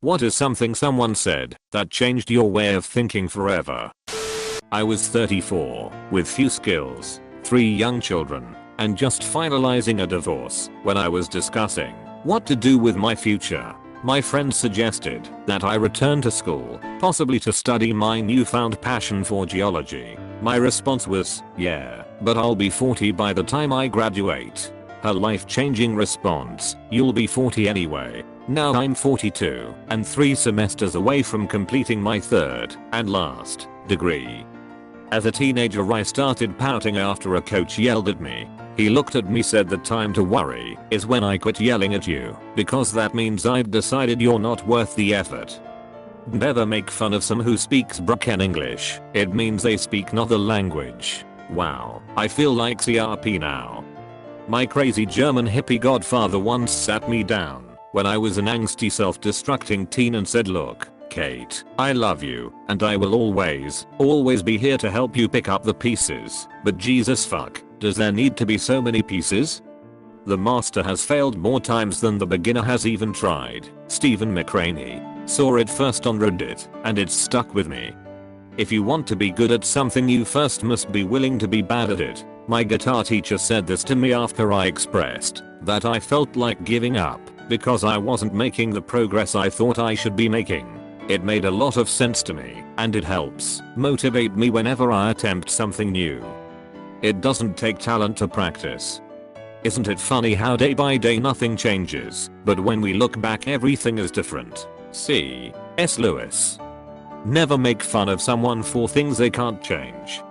What is something someone said that changed your way of thinking forever? I was 34, with few skills, 3 young children, and just finalizing a divorce when I was discussing what to do with my future. My friend suggested that I return to school, possibly to study my newfound passion for geology. My response was, yeah, but I'll be 40 by the time I graduate. Her life-changing response, you'll be 40 anyway. Now I'm 42 and 3 semesters away from completing my 3rd and last degree. As a teenager I started pouting after a coach yelled at me. He looked at me, said the time to worry is when I quit yelling at you, because that means I've decided you're not worth the effort. Never make fun of someone who speaks broken English, it means they speak not the language. Wow, I feel like CRP now. My crazy German hippie godfather once sat me down when I was an angsty self-destructing teen and said, look, Kate, I love you, and I will always be here to help you pick up the pieces, but Jesus fuck, does there need to be so many pieces? The master has failed more times than the beginner has even tried. Stephen McCraney. Saw it first on Reddit, and it's stuck with me. If you want to be good at something you first must be willing to be bad at it. My guitar teacher said this to me after I expressed that I felt like giving up because I wasn't making the progress I thought I should be making. It made a lot of sense to me, and it helps motivate me whenever I attempt something new. It doesn't take talent to practice. Isn't it funny how day by day nothing changes, but when we look back everything is different? C.S. Lewis. Never make fun of someone for things they can't change.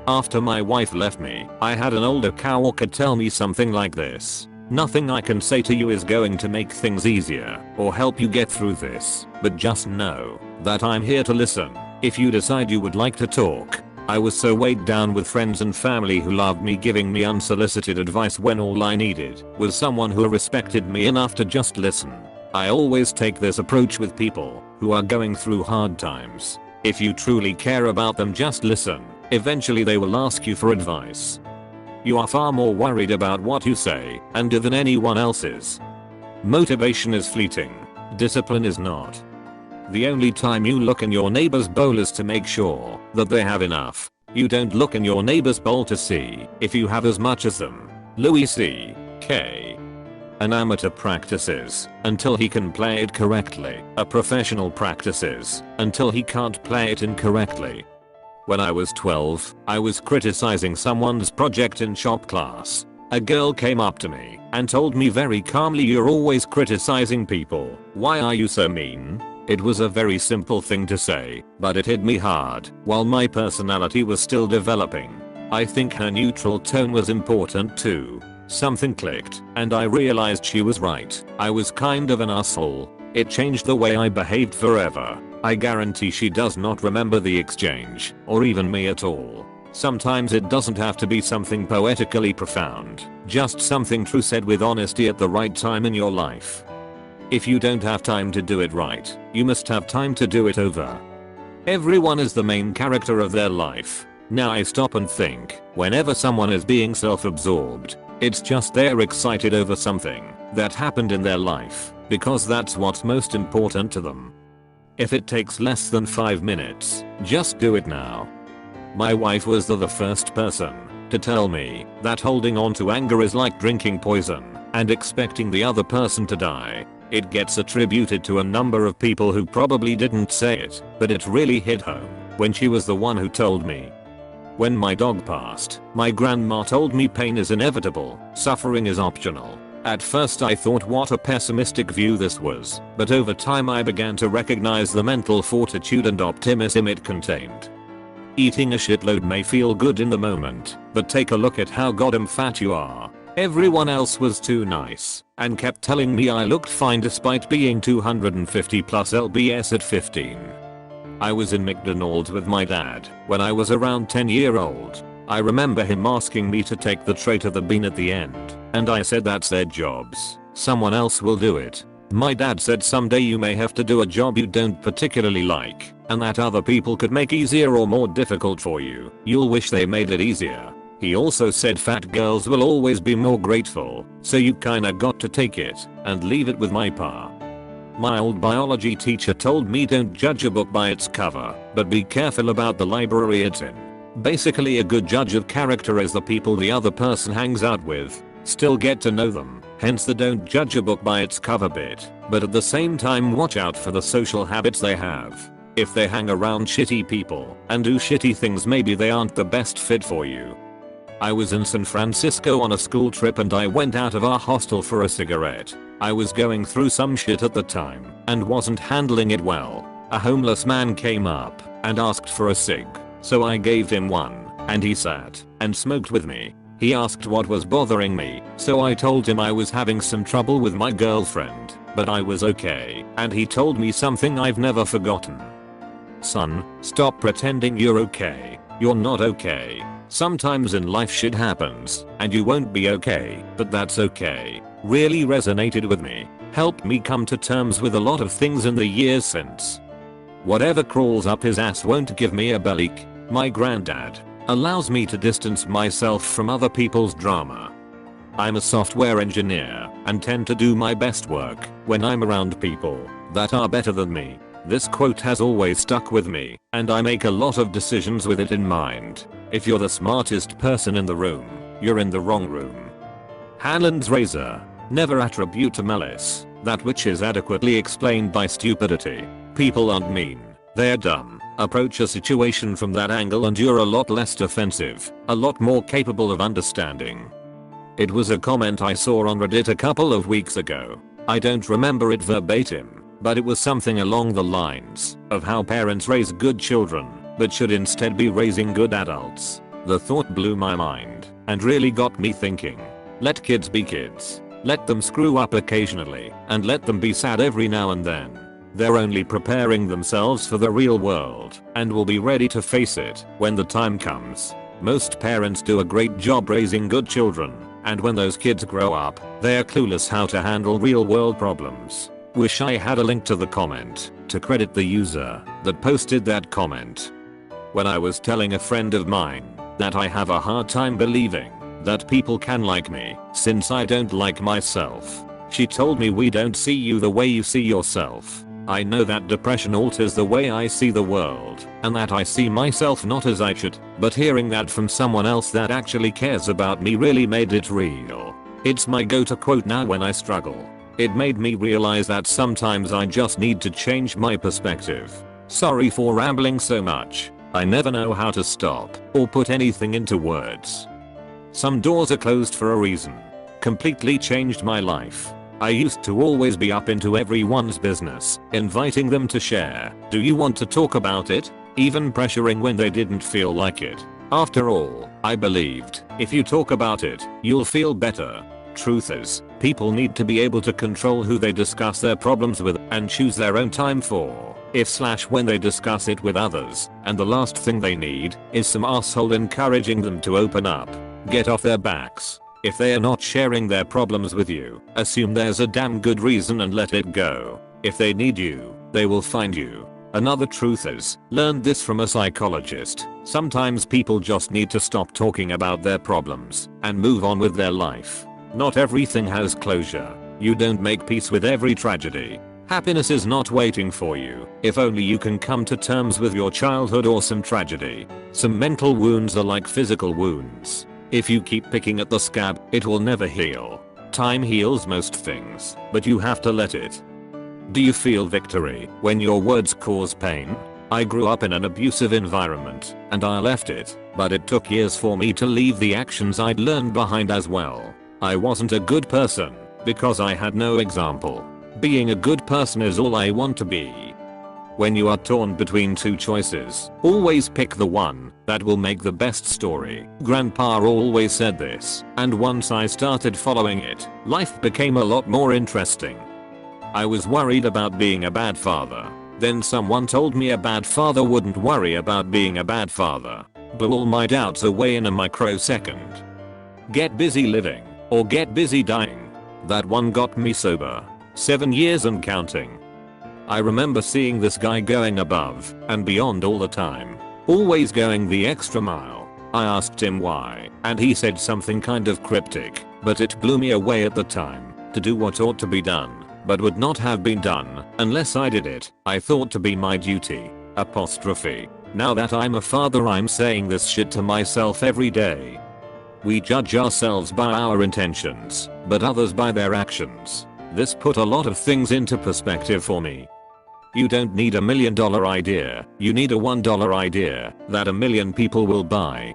After my wife left me, I had an older coworker tell me something like this. Nothing I can say to you is going to make things easier or help you get through this, but just know that I'm here to listen if you decide you would like to talk. I was so weighed down with friends and family who loved me giving me unsolicited advice when all I needed was someone who respected me enough to just listen. I always take this approach with people who are going through hard times. If you truly care about them, just listen. Eventually they will ask you for advice. You are far more worried about what you say and do than anyone else is. Motivation is fleeting. Discipline is not. The only time you look in your neighbor's bowl is to make sure that they have enough. You don't look in your neighbor's bowl to see if you have as much as them. Louis C.K. An amateur practices until he can play it correctly. A professional practices until he can't play it incorrectly. When I was 12, I was criticizing someone's project in shop class. A girl came up to me and told me very calmly, "You're always criticizing people. Why are you so mean?" It was a very simple thing to say, but it hit me hard while my personality was still developing. I think her neutral tone was important too. Something clicked, and I realized she was right. I was kind of an asshole. It changed the way I behaved forever. I guarantee she does not remember the exchange, or even me at all. Sometimes it doesn't have to be something poetically profound, just something true said with honesty at the right time in your life. If you don't have time to do it right, you must have time to do it over. Everyone is the main character of their life. Now I stop and think, whenever someone is being self-absorbed, it's just they're excited over something that happened in their life, because that's what's most important to them. If it takes less than 5 minutes, just do it now. My wife was the first person to tell me that holding on to anger is like drinking poison and expecting the other person to die. It gets attributed to a number of people who probably didn't say it, but it really hit home when she was the one who told me. When my dog passed, my grandma told me pain is inevitable, suffering is optional. At first I thought what a pessimistic view this was, but over time I began to recognize the mental fortitude and optimism it contained. Eating a shitload may feel good in the moment, but take a look at how goddamn fat you are. Everyone else was too nice and kept telling me I looked fine despite being 250 plus lbs at 15. I was in McDonald's with my dad when I was around 10-year-old. I remember him asking me to take the tray to the bin at the end, and I said that's their jobs, someone else will do it. My dad said someday you may have to do a job you don't particularly like, and that other people could make easier or more difficult for you. You'll wish they made it easier. He also said fat girls will always be more grateful, so you kinda got to take it and leave it with my pa. My old biology teacher told me don't judge a book by its cover, but be careful about the library it's in. Basically, a good judge of character is the people the other person hangs out with. Still get to know them, hence the don't judge a book by its cover bit, but at the same time watch out for the social habits they have. If they hang around shitty people and do shitty things, maybe they aren't the best fit for you. I was in San Francisco on a school trip and I went out of our hostel for a cigarette. I was going through some shit at the time and wasn't handling it well. A homeless man came up and asked for a cig, so I gave him one, and he sat and smoked with me. He asked what was bothering me, so I told him I was having some trouble with my girlfriend, but I was okay, and he told me something I've never forgotten. Son, stop pretending you're okay. You're not okay. Sometimes in life shit happens, and you won't be okay, but that's okay. Really resonated with me. Helped me come to terms with a lot of things in the years since. Whatever crawls up his ass won't give me a bellyache. My granddad allows me to distance myself from other people's drama. I'm a software engineer and tend to do my best work when I'm around people that are better than me. This quote has always stuck with me, and I make a lot of decisions with it in mind. If you're the smartest person in the room, you're in the wrong room. Hanlon's razor. Never attribute to malice that which is adequately explained by stupidity. People aren't mean, they're dumb. Approach a situation from that angle and you're a lot less defensive, a lot more capable of understanding. It was a comment I saw on Reddit a couple of weeks ago. I don't remember it verbatim, but it was something along the lines of how parents raise good children, but should instead be raising good adults. The thought blew my mind and really got me thinking. Let kids be kids. Let them screw up occasionally and let them be sad every now and then. They're only preparing themselves for the real world and will be ready to face it when the time comes. Most parents do a great job raising good children, and when those kids grow up, they're clueless how to handle real world problems. Wish I had a link to the comment to credit the user that posted that comment. When I was telling a friend of mine that I have a hard time believing that people can like me since I don't like myself, she told me we don't see you the way you see yourself. I know that depression alters the way I see the world and that I see myself not as I should, but hearing that from someone else that actually cares about me really made it real. It's my go-to quote now when I struggle. It made me realize that sometimes I just need to change my perspective. Sorry for rambling so much. I never know how to stop or put anything into words. Some doors are closed for a reason. Completely changed my life. I used to always be up into everyone's business, inviting them to share. Do you want to talk about it? Even pressuring when they didn't feel like it. After all, I believed, if you talk about it, you'll feel better. Truth is, people need to be able to control who they discuss their problems with and choose their own time for when they discuss it with others, and the last thing they need is some asshole encouraging them to open up. Get off their backs. If they are not sharing their problems with you, assume there's a damn good reason and let it go. If they need you, they will find you. Another truth is, learned this from a psychologist, sometimes people just need to stop talking about their problems and move on with their life. Not everything has closure. You don't make peace with every tragedy. Happiness is not waiting for you. If only you can come to terms with your childhood or some tragedy. Some mental wounds are like physical wounds. If you keep picking at the scab, it will never heal. Time heals most things, but you have to let it. Do you feel victory when your words cause pain? I grew up in an abusive environment, and I left it, but it took years for me to leave the actions I'd learned behind as well. I wasn't a good person because I had no example. Being a good person is all I want to be. When you are torn between two choices, always pick the one that will make the best story. Grandpa always said this, and once I started following it, life became a lot more interesting. I was worried about being a bad father. Then someone told me a bad father wouldn't worry about being a bad father. Blew all my doubts away in a microsecond. Get busy living, or get busy dying. That one got me sober. 7 years and counting. I remember seeing this guy going above and beyond all the time. Always going the extra mile. I asked him why, and he said something kind of cryptic, but it blew me away at the time. To do what ought to be done, but would not have been done unless I did it. I thought to be my duty. Apostrophe. Now that I'm a father, I'm saying this shit to myself every day. We judge ourselves by our intentions, but others by their actions. This put a lot of things into perspective for me. You don't need $1 million idea, you need a $1 idea that 1 million people will buy.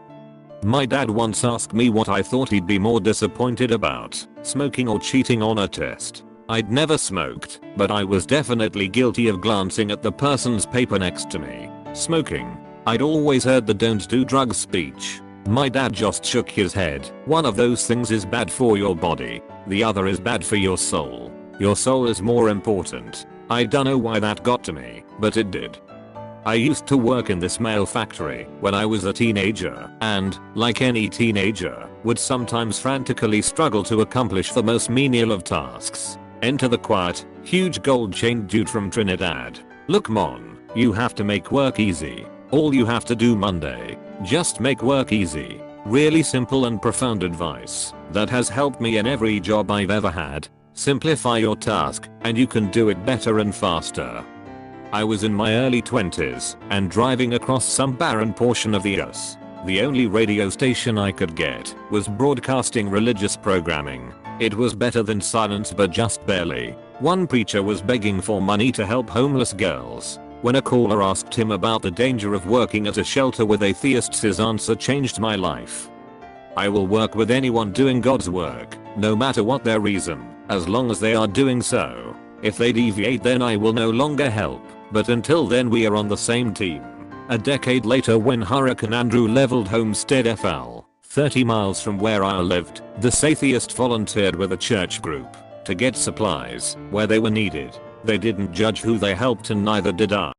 My dad once asked me what I thought he'd be more disappointed about, smoking or cheating on a test. I'd never smoked, but I was definitely guilty of glancing at the person's paper next to me. Smoking. I'd always heard the don't do drugs speech. My dad just shook his head. One of those things is bad for your body, the other is bad for your soul. Your soul is more important. I don't know why that got to me, but it did. I used to work in this mail factory when I was a teenager and, like any teenager, would sometimes frantically struggle to accomplish the most menial of tasks. Enter the quiet, huge gold-chained dude from Trinidad. Look mon, you have to make work easy. All you have to do Monday. Just make work easy. Really simple and profound advice that has helped me in every job I've ever had. Simplify your task and you can do it better and faster. I was in my early 20s and driving across some barren portion of the US. The only radio station I could get was broadcasting religious programming. It was better than silence but just barely. One preacher was begging for money to help homeless girls. When a caller asked him about the danger of working at a shelter with atheists, his answer changed my life. I will work with anyone doing God's work, no matter what their reason, as long as they are doing so. If they deviate, then I will no longer help. But until then we are on the same team. A decade later, when Hurricane Andrew leveled Homestead FL, 30 miles from where I lived, this atheist volunteered with a church group to get supplies where they were needed. They didn't judge who they helped and neither did I.